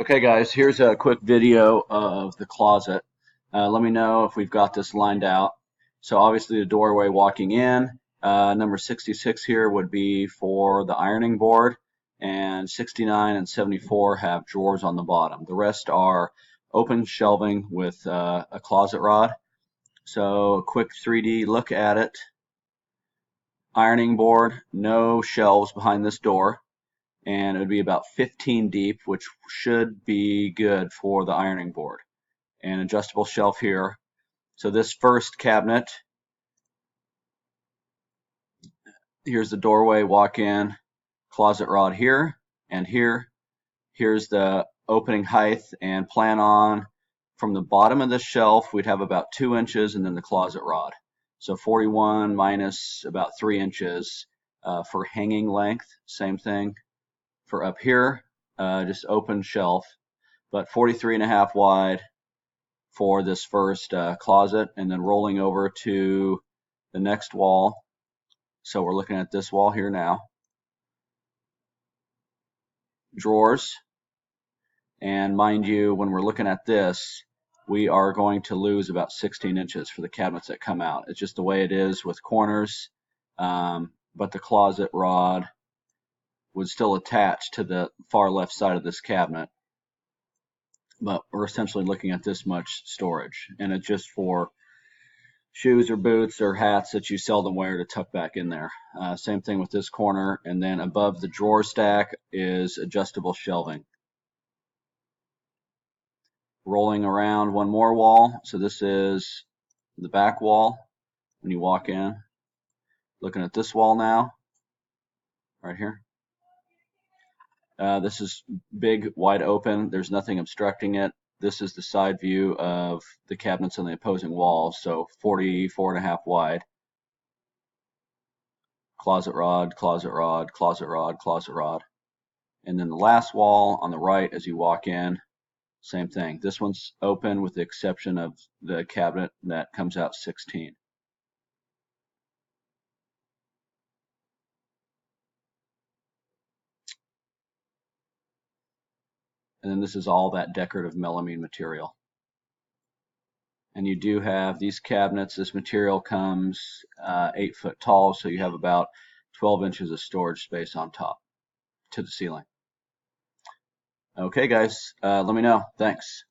Okay, guys, here's a quick video of the closet. Let me know if we've got this lined out. So obviously the doorway walking in, number 66 here would be for the ironing board, and 69 and 74 have drawers on the bottom. The rest are open shelving with a closet rod. So a quick 3D look at it. Ironing board, no shelves behind this door. And it would be about 15 deep, which should be good for the ironing board. An adjustable shelf here. So this first cabinet, here's the doorway, walk in, closet rod here and here. Here's the opening height, and plan on from the bottom of this shelf we'd have about 2 inches, and then the closet rod. So 41 minus about 3 inches for hanging length. Same thing for up here, just open shelf, but 43.5 wide for this first closet, and then rolling over to the next wall. So we're looking at this wall here now. Drawers, and mind you, when we're looking at this, we are going to lose about 16 inches for the cabinets that come out. It's just the way it is with corners, but the closet rod would still attach to the far left side of this cabinet. But we're essentially looking at this much storage, and it's just for shoes or boots or hats that you seldom wear to tuck back in there. Same thing with this corner, and then above the drawer stack is adjustable shelving. Rolling around one more wall, so this is the back wall when you walk in. Looking at this wall now, right here. This is big, wide open. There's nothing obstructing it. This is the side view of the cabinets on the opposing walls, so 44.5 wide. Closet rod, closet rod, closet rod, closet rod. And then the last wall on the right as you walk in, same thing. This one's open with the exception of the cabinet that comes out 16. And then this is all that decorative melamine material. And you do have these cabinets. This material comes 8 foot tall, so you have about 12 inches of storage space on top to the ceiling. Okay, guys, let me know. Thanks.